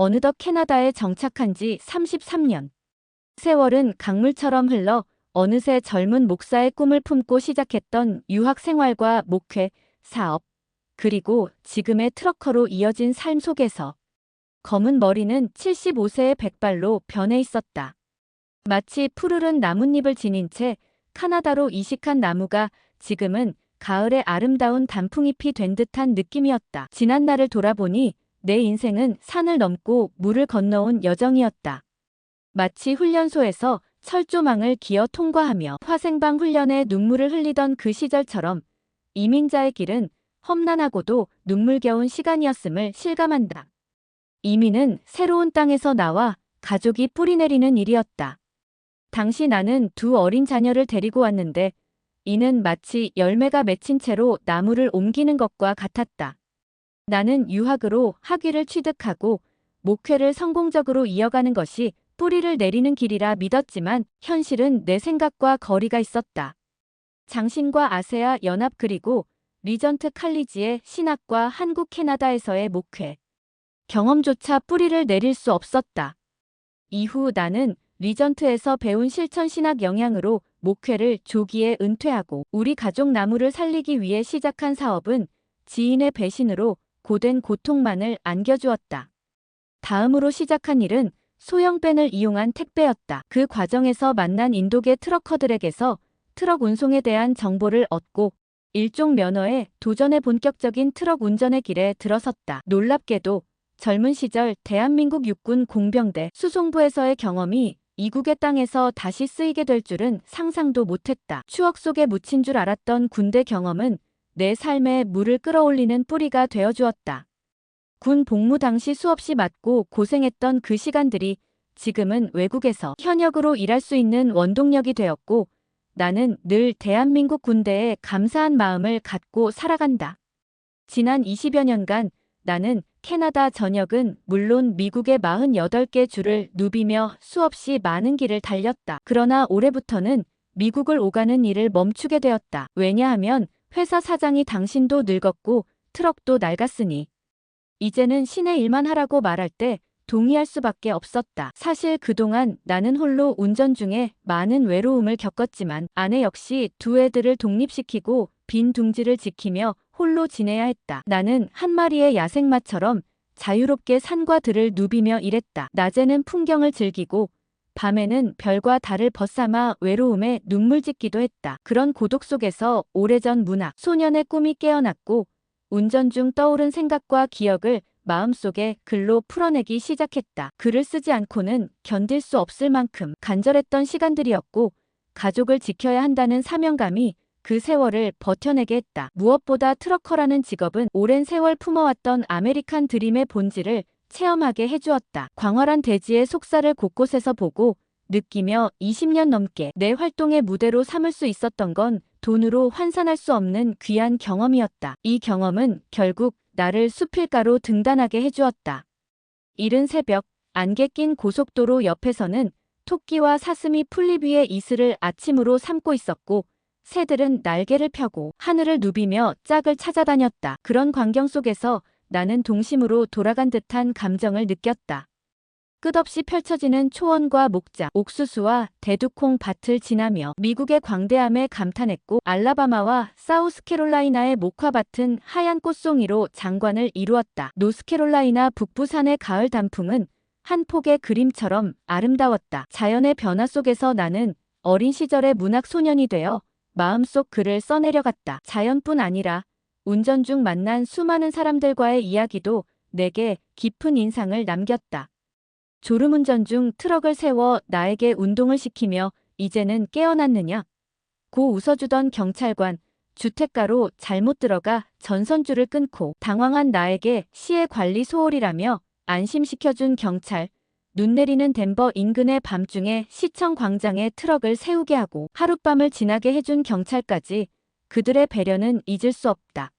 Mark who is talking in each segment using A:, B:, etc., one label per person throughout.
A: 어느덧 캐나다에 정착한 지 33년. 세월은 강물처럼 흘러 어느새 젊은 목사의 꿈을 품고 시작했던 유학 생활과 목회, 사업, 그리고 지금의 트러커로 이어진 삶 속에서 검은 머리는 75세의 백발로 변해 있었다. 마치 푸르른 나뭇잎을 지닌 채 카나다로 이식한 나무가 지금은 가을의 아름다운 단풍잎이 된 듯한 느낌이었다. 지난 날을 돌아보니 내 인생은 산을 넘고 물을 건너온 여정이었다. 마치 훈련소에서 철조망을 기어 통과하며 화생방 훈련에 눈물을 흘리던 그 시절처럼 이민자의 길은 험난하고도 눈물겨운 시간이었음을 실감한다. 이민은 새로운 땅에서 나와 가족이 뿌리내리는 일이었다. 당시 나는 두 어린 자녀를 데리고 왔는데 이는 마치 열매가 맺힌 채로 나무를 옮기는 것과 같았다. 나는 유학으로 학위를 취득하고 목회를 성공적으로 이어가는 것이 뿌리를 내리는 길이라 믿었지만 현실은 내 생각과 거리가 있었다. 장신과 아세아 연합 그리고 리전트 칼리지의 신학과 한국 캐나다에서의 목회 경험조차 뿌리를 내릴 수 없었다. 이후 나는 리전트에서 배운 실천 신학 영향으로 목회를 조기에 은퇴하고 우리 가족 나무를 살리기 위해 시작한 사업은 지인의 배신으로 고된 고통만을 안겨주었다. 다음으로 시작한 일은 소형밴을 이용한 택배였다. 그 과정에서 만난 인도계 트러커들에게서 트럭 운송에 대한 정보를 얻고 일종 면허에 도전해 본격적인 트럭 운전의 길에 들어섰다. 놀랍게도 젊은 시절 대한민국 육군 공병대 수송부에서의 경험이 이국의 땅에서 다시 쓰이게 될 줄은 상상도 못했다. 추억 속에 묻힌 줄 알았던 군대 경험은 내 삶에 물을 끌어올리는 뿌리가 되어주었다. 군 복무 당시 수없이 맞고 고생했던 그 시간들이 지금은 외국에서 현역으로 일할 수 있는 원동력이 되었고 나는 늘 대한민국 군대에 감사한 마음을 갖고 살아간다. 지난 20여 년간 나는 캐나다 전역은 물론 미국의 48개 주를 누비며 수없이 많은 길을 달렸다. 그러나 올해부터는 미국을 오가는 일을 멈추게 되었다. 왜냐하면 회사 사장이 당신도 늙었고 트럭도 낡았으니 이제는 신의 일만 하라고 말할 때 동의할 수밖에 없었다. 사실 그동안 나는 홀로 운전 중에 많은 외로움을 겪었지만 아내 역시 두 애들을 독립시키고 빈 둥지를 지키며 홀로 지내야 했다. 나는 한 마리의 야생마처럼 자유롭게 산과 들을 누비며 일했다. 낮에는 풍경을 즐기고 밤에는 별과 달을 벗삼아 외로움에 눈물 짓기도 했다. 그런 고독 속에서 오래전 문학, 소년의 꿈이 깨어났고 운전 중 떠오른 생각과 기억을 마음속에 글로 풀어내기 시작했다. 글을 쓰지 않고는 견딜 수 없을 만큼 간절했던 시간들이었고 가족을 지켜야 한다는 사명감이 그 세월을 버텨내게 했다. 무엇보다 트러커라는 직업은 오랜 세월 품어왔던 아메리칸 드림의 본질을 체험하게 해주었다. 광활한 대지의 속살을 곳곳에서 보고 느끼며 20년 넘게 내 활동의 무대로 삼을 수 있었던 건 돈으로 환산할 수 없는 귀한 경험이었다. 이 경험은 결국 나를 수필가로 등단하게 해주었다. 이른 새벽 안개 낀 고속도로 옆에서는 토끼와 사슴이 풀잎 위에 이슬을 아침으로 삼고 있었고 새들은 날개를 펴고 하늘을 누비며 짝을 찾아다녔다. 그런 광경 속에서 나는 동심으로 돌아간 듯한 감정을 느꼈다. 끝없이 펼쳐지는 초원과 목자, 옥수수와 대두콩 밭을 지나며 미국의 광대함에 감탄했고 알라바마와 사우스캐롤라이나의 목화밭은 하얀 꽃송이로 장관을 이루었다. 노스캐롤라이나 북부산의 가을 단풍은 한 폭의 그림처럼 아름다웠다. 자연의 변화 속에서 나는 어린 시절의 문학 소년이 되어 마음속 글을 써내려갔다. 자연뿐 아니라 운전 중 만난 수많은 사람들과의 이야기도 내게 깊은 인상을 남겼다. 졸음운전 중 트럭을 세워 나에게 운동을 시키며 이제는 깨어났느냐? 고 웃어주던 경찰관, 주택가로 잘못 들어가 전선줄을 끊고 당황한 나에게 시의 관리 소홀이라며 안심시켜준 경찰, 눈 내리는 덴버 인근의 밤중에 시청 광장에 트럭을 세우게 하고 하룻밤을 지나게 해준 경찰까지 그들의 배려는 잊을 수 없다.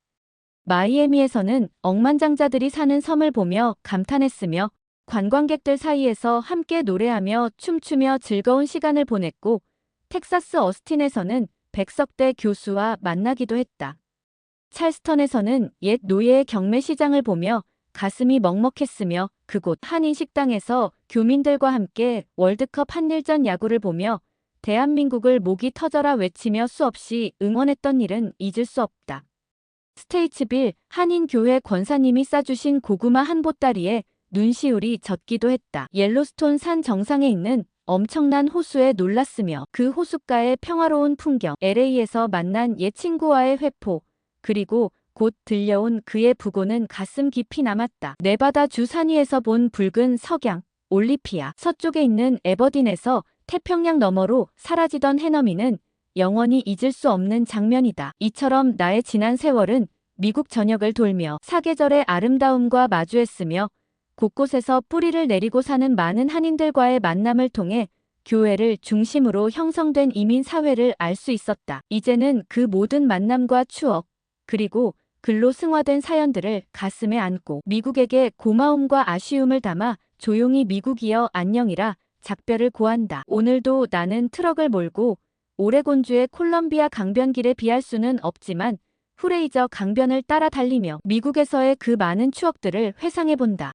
A: 마이애미에서는 억만장자들이 사는 섬을 보며 감탄했으며 관광객들 사이에서 함께 노래하며 춤추며 즐거운 시간을 보냈고 텍사스 어스틴에서는 백석대 교수와 만나기도 했다. 찰스턴에서는 옛 노예의 경매 시장을 보며 가슴이 먹먹했으며 그곳 한인 식당에서 교민들과 함께 월드컵 한일전 야구를 보며 대한민국을 목이 터져라 외치며 수없이 응원했던 일은 잊을 수 없다. 스테이츠빌 한인교회 권사님이 싸주신 고구마 한 보따리에 눈시울이 젖기도 했다. 옐로스톤 산 정상에 있는 엄청난 호수에 놀랐으며 그 호숫가의 평화로운 풍경, LA에서 만난 옛 친구와의 회포, 그리고 곧 들려온 그의 부고는 가슴 깊이 남았다. 네바다 주 산위에서 본 붉은 석양, 올리피아, 서쪽에 있는 에버딘에서 태평양 너머로 사라지던 해넘이는 영원히 잊을 수 없는 장면이다. 이처럼 나의 지난 세월은 미국 전역을 돌며 사계절의 아름다움과 마주했으며 곳곳에서 뿌리를 내리고 사는 많은 한인들과의 만남을 통해 교회를 중심으로 형성된 이민 사회를 알 수 있었다. 이제는 그 모든 만남과 추억, 그리고 글로 승화된 사연들을 가슴에 안고 미국에게 고마움과 아쉬움을 담아 조용히 미국이여 안녕이라 작별을 고한다. 오늘도 나는 트럭을 몰고 오레곤주의 콜럼비아 강변길에 비할 수는 없지만 후레이저 강변을 따라 달리며 미국에서의 그 많은 추억들을 회상해본다.